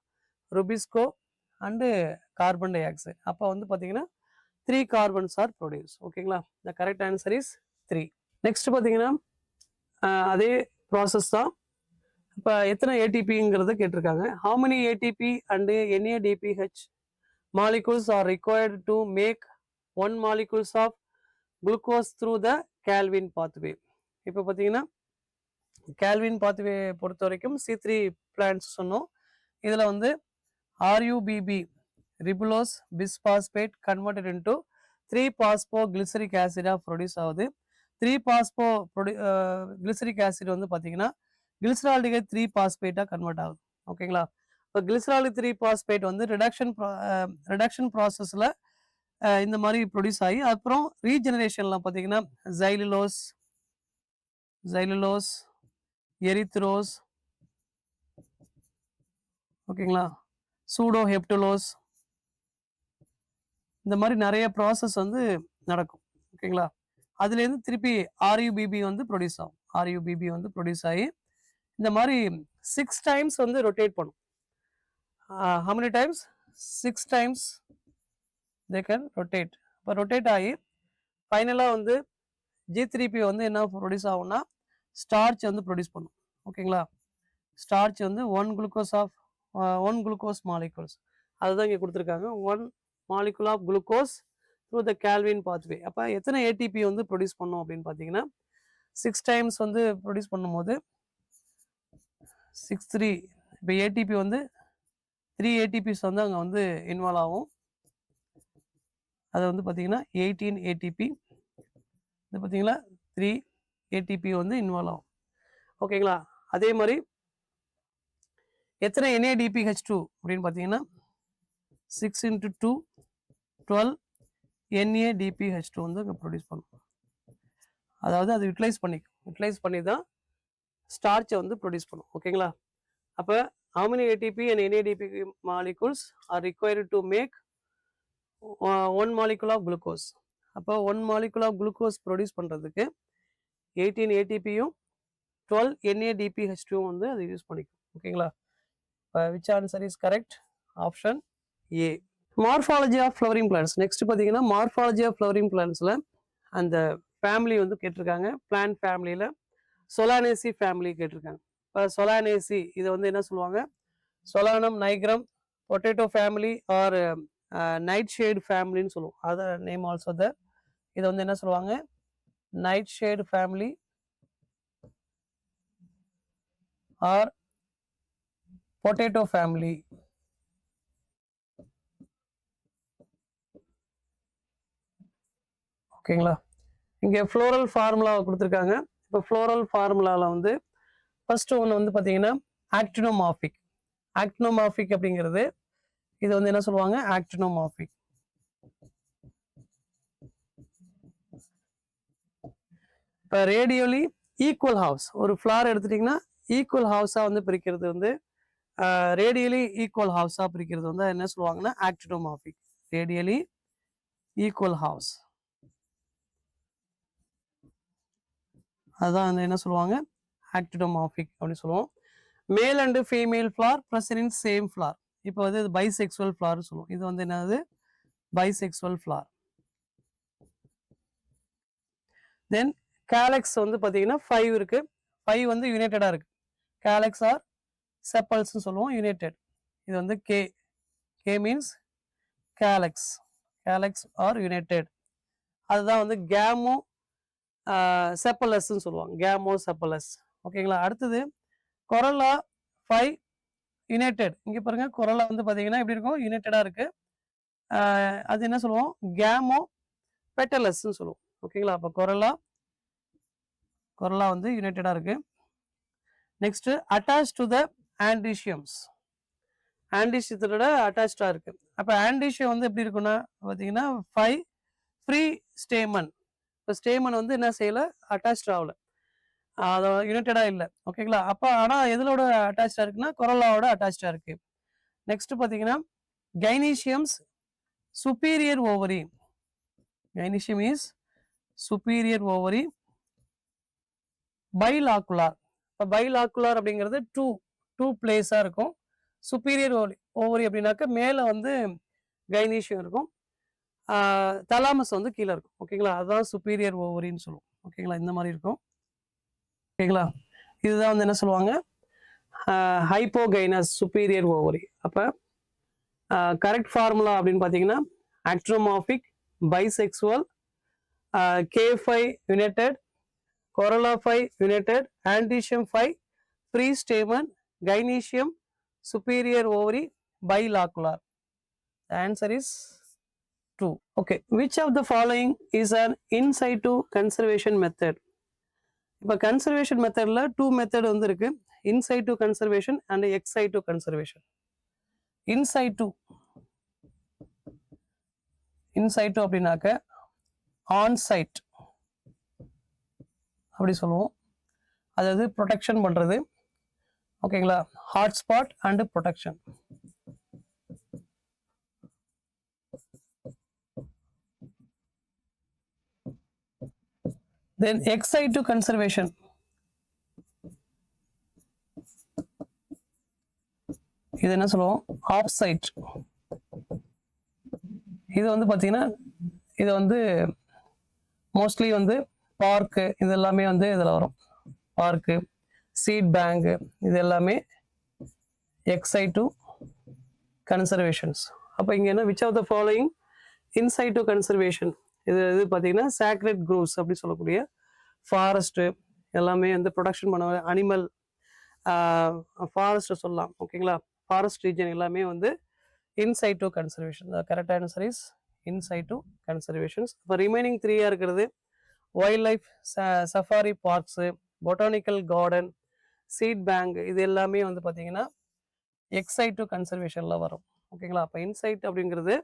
rubisco and carbon dioxide. அப்போ வந்து பார்த்தீங்கன்னா 3 carbons are produced, ஓகேங்களா. the correct answer is 3. Next பார்த்தீங்கன்னா அதே ப்ராசஸ் தான். இப்போ எத்தனை ஏடிபிங்கிறத கேட்டிருக்காங்க. how many ATP and NADPH molecules are required to make 1 molecules of glucose through the Calvin pathway? இப்போ பார்த்தீங்கன்னா Calvin pathway பொறுத்த வரைக்கும் C3 பிளான்ஸ் சொன்னோம். இதில் வந்து RUBB ribulose bisphosphate converted into 3-phosphoglyceric acid produce ஆகுது. 3-phosphoglyceric acid வந்து பார்த்தீங்கன்னா கிளிசரால்டிகைட் 3 பாஸ்பேட்டாக கன்வெர்ட் ஆகுது, ஓகேங்களா. இப்போ கிளிசரால்டிக் 3 பாஸ்பேட் வந்து ரிடக்ஷன் ப்ராசஸில் இந்த மாதிரி ப்ரொடியூஸ் ஆகி அப்புறம் ரீஜெனரேஷனில் பார்த்தீங்கன்னா ஜைலுலோஸ் எரித்ரோஸ், ஓகேங்களா, சூடோஹெப்டுலோஸ், இந்த மாதிரி நிறைய ப்ராசஸ் வந்து நடக்கும், ஓகேங்களா. அதுலேருந்து திருப்பி RUBB வந்து ப்ரொடியூஸ் ஆகும். RUBB வந்து ப்ரொடியூஸ் ஆகி இந்த மாதிரி 6 டைம்ஸ் வந்து ரொட்டேட் பண்ணும். how many times? 6 times they can rotate. இப்போ ரொட்டேட் ஆகி ஃபைனலாக வந்து G3P வந்து என்ன ப்ரொடியூஸ் ஆகும்னா ஸ்டார்ச் வந்து ப்ரொடியூஸ் பண்ணும், ஓகேங்களா. ஸ்டார்ச் வந்து 1 குளுக்கோஸ் மாலிகுல்ஸ், அதுதான் இங்கே கொடுத்துருக்காங்க. 1 molecule of glucose through the Calvin pathway. அப்போ எத்தனை ATP வந்து ப்ரொடியூஸ் பண்ணும் அப்படின்னு பார்த்தீங்கன்னா 6 டைம்ஸ் வந்து ப்ரொடியூஸ் பண்ணும்போது 6-3, இப்போ ATP வந்து 3 ATPs வந்து அங்கே வந்து இன்வால்வ் ஆகும். அது வந்து பார்த்தீங்கன்னா 18 ATP, இது பார்த்தீங்களா 3 ATP வந்து இன்வால்வ் ஆகும், ஓகேங்களா. அதே மாதிரி எத்தனை NADPH2 அப்படின்னு பார்த்தீங்கன்னா 6 × 2 12 NADPH2 வந்து அங்கே ப்ரொடியூஸ் பண்ணும். அதாவது அது யூட்டிலைஸ் பண்ணி தான் ஸ்டார்ச்சை வந்து ப்ரொடியூஸ் பண்ணும், ஓகேங்களா. அப்போ how many ATP and NADP molecules are required to make 1 molecule of glucose? அப்போ 1 molecule of glucose ப்ரொடியூஸ் பண்ணுறதுக்கு 18 ATPயும் 12 NADPH2 வந்து அது யூஸ் பண்ணிக்கும், ஓகேங்களா. which answer is correct? Option A. Morphology of flowering plants. Next பார்த்தீங்கன்னா மார்ஃபாலஜி ஆஃப் ஃப்ளவரிங் பிளான்ஸில் அந்த family வந்து கேட்டிருக்காங்க. பிளான்ட் ஃபேமிலியில் சொலானேசி ஃபேமிலி கேட்டிருக்காங்க. இப்போ சொலானேசி இதை வந்து என்ன சொல்லுவாங்க? Solanum nigrum potato family or nightshade ஃபேமிலின்னு சொல்லுவோம். அதர் நேம் ஆல்சோ த இதை வந்து என்ன சொல்லுவாங்க? Nightshade family or potato family. ஓகேங்களா? இங்கே ஃப்ளோரல் ஃபார்முலா கொடுத்துருக்காங்க. இப்போ ஃப்ளோரல் ஃபார்முலாவில் வந்து ஃபர்ஸ்ட் ஒன்று வந்து பார்த்தீங்கன்னா ஆக்டினோமார்பிக். ஆக்டினோமார்பிக் அப்படிங்கிறது இது வந்து என்ன சொல்லுவாங்க? ஆக்டினோமார்பிக். இப்போ ரேடியோலி ஈக்குவல் ஹவுஸ், ஒரு ஃப்ளார் எடுத்துட்டிங்கன்னா ஈக்குவல் ஹவுஸாக வந்து பிரிக்கிறது வந்து ரேடியலி ஈக்குவல் ஹவுஸாக பிரிக்கிறது வந்து என்ன சொல்லுவாங்கன்னா ஆக்டினோமார்பிக். ரேடியலி ஈக்குவல் ஹவுஸ், அதுதான் வந்து என்ன சொல்லுவாங்க? ஆக்டினோமார்பிக் அப்படின்னு சொல்லுவோம். Male and female flower present in same flower. இப்போ வந்து இது பைசெக்சுவல் ஃப்ளார் சொல்லுவோம். இது வந்து என்னது? Bisexual flower. தென் கேலக்ஸ் வந்து பார்த்தீங்கன்னா 5 இருக்கு. 5 வந்து யுனைட்டடாக இருக்கு. கேலக்ஸ் ஆர் செப்பல்ஸ்னு சொல்லுவோம், யுனைடெட். இது வந்து கே மீன்ஸ் கேலக்ஸ். கேலக்ஸ் R United. அதுதான் வந்து கேமோ செப்பலஸ்ன்னு சொல்லுவாங்க. கேமோ செப்பலஸ். ஓகேங்களா? அடுத்தது கொரலா 5 யுனைடெட். இங்கே பாருங்க, கொரலா வந்து பார்த்தீங்கன்னா எப்படி இருக்கும்? யுனைட்டடாக இருக்கு. அது என்ன சொல்லுவோம்? கேமோ பெட்டலஸ்ன்னு சொல்லுவோம். ஓகேங்களா? அப்போ கொரலா வந்து யுனைட்டடாக இருக்கு. Next attach to the androeciums. ஆண்ட்ரிஷியத்தோட அட்டாச்சாக இருக்கு. அப்போ ஆண்ட்ரிஷியம் வந்து எப்படி இருக்குன்னா பார்த்தீங்கன்னா 5 ஃப்ரீ ஸ்டேமன். இப்போ ஸ்டேமன் வந்து என்ன செய்யலை? அட்டாச் ஆகல, அதை யுனைட்டடாக இல்லை. ஓகேங்களா? அப்போ ஆனால் எதிலோட அட்டாச்சாக இருக்குன்னா கொரலாவோட அட்டாச்சாக இருக்கு. நெக்ஸ்ட் பார்த்தீங்கன்னா gynoeciums superior ovary. Gynoecium is superior ovary. Bilocular. இப்போ பைலாக்குலார் அப்படிங்கிறது டூ பிளேஸாக இருக்கும். சுப்பீரியர் ஓவரி அப்படின்னாக்க மேலே வந்து கைனீஷியம் இருக்கும், தலாமஸ் வந்து கீழே இருக்கும். ஓகேங்களா? அதுதான் சுப்பீரியர் ஓவரின்னு சொல்லுவோம். ஓகேங்களா? இந்த மாதிரி இருக்கும். ஓகேங்களா? இதுதான் வந்து என்ன சொல்லுவாங்க? ஹைப்போகைனஸ் சுப்பீரியர் ஓவரி. அப்போ கரெக்ட் ஃபார்முலா அப்படின்னு பார்த்தீங்கன்னா actinomorphic, bisexual, K5 United, கொரலா 5 United, androecium 5 free stamen, கைனீஷியம் superior ovary, bilocular. The answer is 2. Okay, which of the following is an in situ conservation method? இப்போ கன்சர்வேஷன் மெத்தடில் 2 மெத்தட் வந்து இருக்கு. in situ conservation and ex situ conservation. in situ அப்படின்னாக்க on site அப்படி சொல்லுவோம். அதாவது protection பண்ணுறது. ஓகேங்களா? Hotspot and protection. Then ex situ conservation. இது என்ன சொல்லுவோம்? Off site. இது வந்து பார்த்தீங்கன்னா இது வந்து மோஸ்ட்லி வந்து பார்க்கு இது எல்லாமே வந்து இதில் வரும். பார்க்கு, சீட் பேங்கு, இது எல்லாமே ex situ conservations. அப்போ இங்கே என்ன? which of the following in situ conservation? இது பார்த்தீங்கன்னா sacred groves அப்படி சொல்லக்கூடிய ஃபாரஸ்ட்டு எல்லாமே வந்து ப்ரொடக்ஷன் பண்ண அனிமல் ஃபாரஸ்ட்டை சொல்லலாம். ஓகேங்களா? ஃபாரஸ்ட் ரீஜன் எல்லாமே வந்து in situ conservation. Correct answer is in situ conservations. இப்போ ரிமைனிங் 3 இருக்கிறது wildlife safari parks, botanical garden, seed bank, இது எல்லாமே வந்து பார்த்தீங்கன்னா எக்ஸ் சைட்டு கன்சர்வேஷனில் வரும். ஓகேங்களா? அப்போ இன்சைட் அப்படிங்கிறது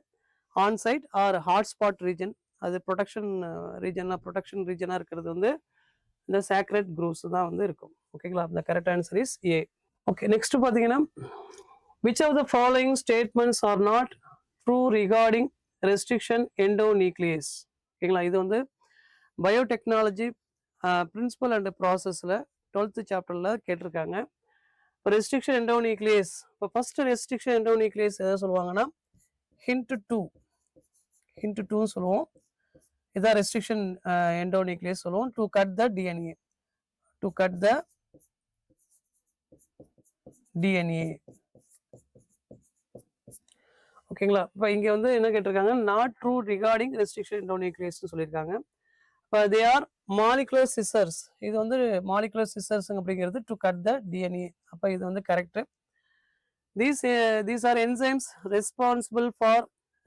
ஆன்சைட் ஆர் ஹாட்ஸ்பாட் ரீஜன், அது ப்ரொடெக்ஷன் ரீஜனாக இருக்கிறது வந்து இந்த சேக்ரெட் குரூவ்ஸ் தான் வந்து இருக்கும். ஓகேங்களா? the correct answer is A. Okay, next பார்த்தீங்கன்னா which of the following statements are not true regarding restriction endonuclease? ஓகேங்களா? இது வந்து பயோடெக்னாலஜி பிரின்சிபல் அண்ட் ப்ராசஸில் 12th சாப்டரில் கேட்டிருக்காங்க. இப்போ ரெஸ்ட்ரிக்ஷன் எண்டோநியூக்ளியஸ், இப்போ ஃபர்ஸ்ட் ரெஸ்ட்ரிக்ஷன் எண்டோநியூக்ளியஸ் எதை சொல்லுவாங்கன்னா ஹிண்ட் 2 சொல்லுவோம். இதான் ரெஸ்ட்ரிக்ஷன் எண்டோநியூக்ளியஸ் சொல்லுவோம். To cut the DNA. ஓகேங்களா? இப்போ இங்கே வந்து என்ன கேட்டிருக்காங்க? நாட் ட்ரூ ரிகார்டிங் ரெஸ்ட்ரிக்ஷன் எண்டோநியூக்ளியஸ்னு சொல்லியிருக்காங்க. இப்போ தே ஆர் மாலிகுலர் சிசர்ஸ். இது வந்து மாலிகுலர் சிசர்ஸ் அப்படிங்கிறது டு கட் த டிஎன்ஏ. அப்போ இது வந்து correct. These are enzymes responsible for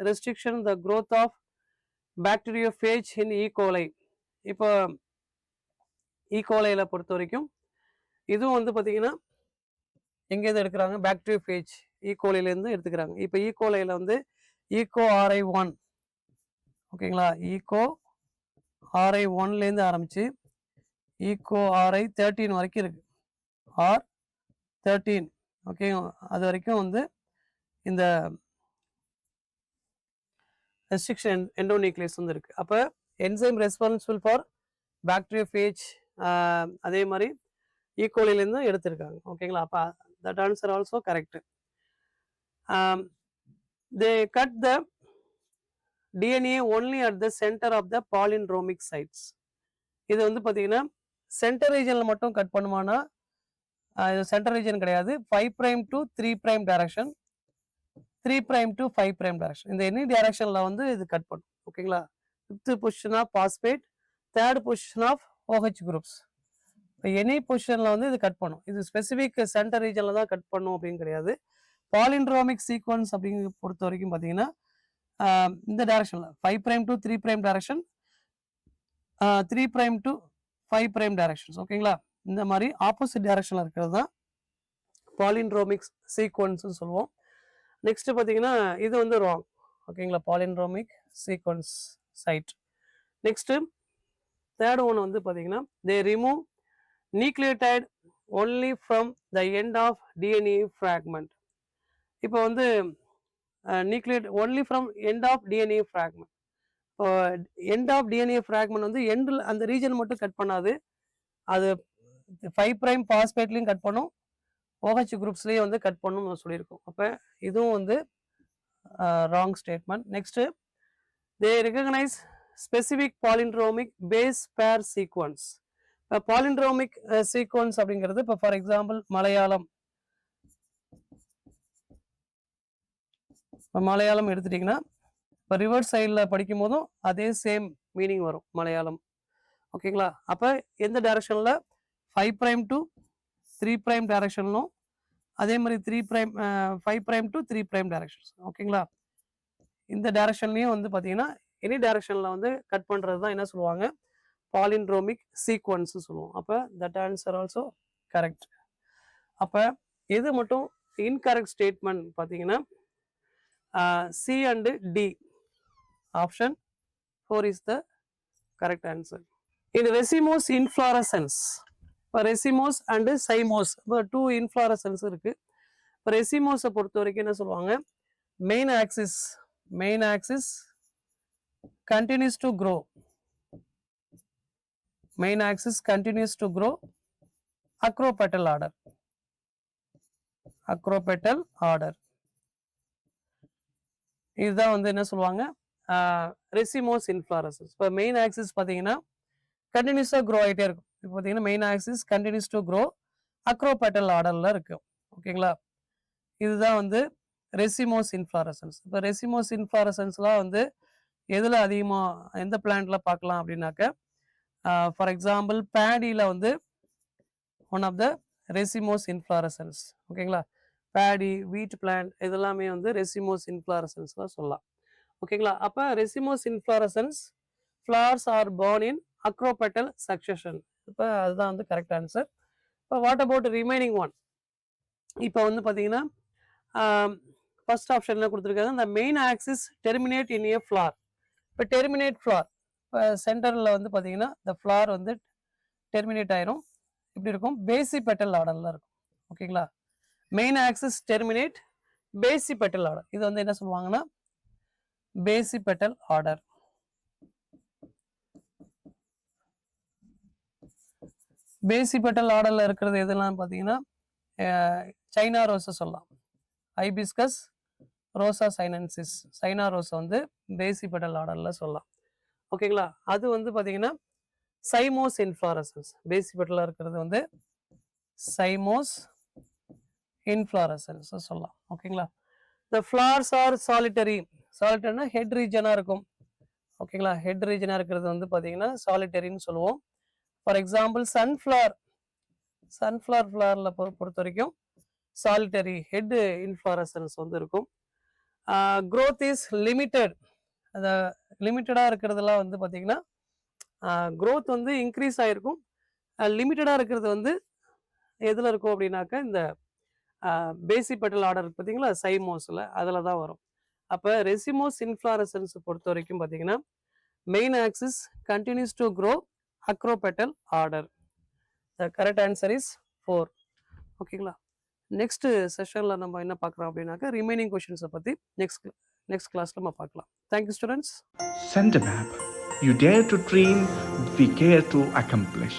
restriction the growth of bacteriophage in E. coli. இப்போ E. coliல பொறுத்த வரைக்கும் இதுவும் வந்து பார்த்தீங்கன்னா எங்கேருந்து எடுக்கிறாங்க? Bacteriophage E. coliலேருந்து எடுத்துக்கிறாங்க. இப்போ E. coliல வந்து ஈகோ RI1, ஓகேங்களா, ஈகோ RI1லேருந்து ஆரம்பிச்சு ஈகோ RI13 வரைக்கும் இருக்கு. R13, ஓகே, அது வரைக்கும் வந்து இந்த ரெஸ்ட்ரிக்ஷன் எண்டோநியூக்ளியஸ் வந்து இருக்கு. அப்போ என்சைம் ரெஸ்பான்சிபிள் ஃபார் பாக்டீரியோஃபேஜ் அதே மாதிரி ஈகோலிலேருந்து எடுத்திருக்காங்க. ஓகேங்களா, அப்போ that answer also correct. They cut the DNA only at the center of the palindromic sites. இது வந்து பார்த்தீங்கன்னா சென்டர் ரீஜனில் மட்டும் கட் பண்ணுமானா இது சென்டர் ரீஜன் கிடையாது. 5' to 3' டைரக்ஷன், 3' to 5' டைரக்ஷன், இந்த எனி டைரக்ஷனில் வந்து இது கட் பண்ணும். ஓகேங்களா, 5th position of phosphate, 3rd position of OH groups. இப்போ எனி பொசிஷனில் வந்து இது கட் பண்ணும். இது ஸ்பெசிஃபிக் சென்டர் ரீஜனில் தான் கட் பண்ணும் அப்படின்னு கிடையாது. பாலிண்ட்ரோமிக் சீக்வன்ஸ் அப்படிங்கிறது பொறுத்த வரைக்கும் பார்த்தீங்கன்னா இந்த டைரக்ஷனில் 5' to 3' டைரக்ஷன், 3' to 5' டைரக்ஷன்ஸ். ஓகேங்களா, இந்த மாதிரி ஆப்போசிட் டைரக்ஷனில் இருக்கிறது தான் பாலிண்ட்ரோமிக் சீக்வன்ஸ்னு சொல்லுவோம். நெக்ஸ்ட் பார்த்தீங்கன்னா இது வந்து ராங். ஓகேங்களா, palindromic sequence site. Next third one வந்து பார்த்தீங்கன்னா they remove nucleotide only from the end of DNA fragment. இப்போ வந்து nucleotide only from end of DNA fragment. இப்போ எண்ட் ஆஃப் டிஎன்ஏ ஃப்ராக்மெண்ட் வந்து எண்டில் அந்த ரீஜன் மட்டும் கட் பண்ணாது, அது 5' பாஸ்பேட்லையும் கட் பண்ணும், OH குரூப்ஸ்லேயும் வந்து கட் பண்ணணும்னு சொல்லியிருக்கோம். அப்போ இதுவும் வந்து wrong statement. Next they recognise specific palindromic base pair sequence. இப்போ பாலிண்ட்ரோமிக் சீக்வன்ஸ் அப்படிங்கிறது இப்போ ஃபார் எக்ஸாம்பிள் மலையாளம், இப்போ மலையாளம் எடுத்துட்டிங்கன்னா இப்போ ரிவர்ஸ் சைடில் படிக்கும் போதும் அதே சேம் மீனிங் வரும் மலையாளம். ஓகேங்களா, அப்போ எந்த டைரக்ஷனில் 5' to 3' டைரக்ஷன்லும் அதே மாதிரி 5' to 3' டைரக்ஷன்ஸ். ஓகேங்களா, இந்த டைரக்ஷன்லையும் வந்து பார்த்தீங்கன்னா எனி டைரக்ஷனில் வந்து கட் பண்ணுறது தான் என்ன சொல்லுவாங்க? பாலிண்ட்ரோமிக் சீக்வன்ஸ் சொல்லுவோம். அப்போ தட் ஆன்சர் ஆல்சோ கரெக்ட். அப்போ எது மட்டும் இன்கரெக்ட் ஸ்டேட்மெண்ட் பார்த்தீங்கன்னா C and D. Option 4 is the correct answer. In racemose inflorescence, இப்போ ரெசிமோஸ் அண்டு சைமோஸ், இப்போ 2 இன்ஃப்ளாரசன்ஸ் இருக்குது. இப்போ ரெசிமோஸை பொறுத்த வரைக்கும் என்ன சொல்லுவாங்க? Main axis continues to grow. Main axis continues to grow. Acropetal order. இதுதான் வந்து என்ன சொல்லுவாங்க? Racemose inflorescence. இப்போ மெயின் ஆக்சிஸ் பார்த்தீங்கன்னா கண்டினியூஸாக க்ரோ ஆகிட்டே இருக்கும். இப்போ பார்த்தீங்கன்னா main axis continues to grow, acropetal ஆர்டரில் இருக்கும். ஓகேங்களா, இதுதான் வந்து ரெசிமோஸ் இன்ஃப்ளாரசன்ஸ். இப்போ ரெசிமோஸ் இன்ஃப்ளாரசன்ஸ்லாம் வந்து எதில் அதிகமாக எந்த பிளான்ட்டில் பார்க்கலாம் அப்படின்னாக்க ஃபார் எக்ஸாம்பிள் பேடியில் வந்து one of the racemose inflorescence. ஓகேங்களா, பேடி, வீட் பிளான்ட் இதெல்லாமே வந்து ரெசிமோஸ் இன்ஃப்ளாரசன்ஸ்லாம் சொல்லலாம். ஓகேங்களா, அப்போ racemose inflorescence flowers R born in acropetal succession. இப்போ அதுதான் வந்து கரெக்ட் ஆன்சர். இப்போ வாட் அபவுட் ரிமைனிங் ஒன்? இப்போ வந்து பார்த்தீங்கன்னா ஃபர்ஸ்ட் ஆப்ஷனில் கொடுத்துருக்காங்க இந்த மெயின் ஆக்சிஸ் டெர்மினேட் இன் ஏ ஃப்ளார். இப்போ டெர்மினேட் ஃப்ளார், இப்போ சென்டரில் வந்து பார்த்தீங்கன்னா இந்த ஃப்ளார் வந்து டெர்மினேட் ஆயிரும். இப்படி இருக்கும், பேசிபெட்டல் ஆர்டரில் இருக்கும். ஓகேங்களா, மெயின் ஆக்சிஸ் டெர்மினேட், பேசிபெட்டல் ஆர்டர், இது வந்து என்ன சொல்லுவாங்கன்னா பேசிபெட்டல் ஆர்டர். பேசிபெட்டல் ஆர்டரில் இருக்கிறது எதெல்லாம் பார்த்தீங்கன்னா சைனா ரோஸை சொல்லலாம், ஹைபிஸ்கஸ், ரோசா சைனன்சிஸ், சைனா ரோஸை வந்து பேசிபெட்டல் ஆர்டரில் சொல்லலாம். ஓகேங்களா, அது வந்து பார்த்தீங்கன்னா சைமோஸ் இன்ஃப்ளாரசன்ஸ். பேசிபெட்டலாக இருக்கிறது வந்து சைமோஸ் இன்ஃப்ளாரசன்ஸ் சொல்லலாம். ஓகேங்களா, த ஃப்ளவர்ஸ் ஆர் சாலிட்டரி. சாலிட்டரினா ஹெட் ரீஜனாக இருக்கும். ஓகேங்களா? ஹெட் ரீஜனா இருக்கிறது வந்து பார்த்தீங்கன்னா சாலிட்டரின்னு சொல்லுவோம். ஃபார் எக்ஸாம்பிள் சன்ஃப்ளவர் ஃப்ளவர்ல பொறுத்தவரைக்கும் சாலிட்டரி ஹெட் இன்ஃப்ளாரசன்ஸ் வந்து இருக்கும். growth is limited. அந்த லிமிட்டடா இருக்கிறதெல்லாம் வந்து பார்த்தீங்கன்னா growth வந்து இன்க்ரீஸ் ஆயிருக்கும். லிமிட்டடா இருக்கிறது வந்து எதுல இருக்கும் அப்படின்னாக்கா இந்த பேசி பெட்டல் ஆர்டர் இருக்கு பார்த்தீங்களா? சைமோஸ்ல அதில தான் வரும். அப்ப ரெசிமோஸ் இன்ஃப்ளாரசன்ஸ் பொறுத்தவரைக்கும் பார்த்தீங்கன்னா, main axis continues to grow acropetal order. The correct answer is 4. ஓகேங்களா? நெக்ஸ்ட் செஷன்ல நம்ம என்ன பார்க்குறோம் அப்படின்னாக்கா, ரிமைனிங் கொஸ்டின்ஸை பத்தி நெக்ஸ்ட் கிளாஸ்ல நம்ம பார்க்கலாம். Thank you students. Send a map. You dare to dream, we care to accomplish.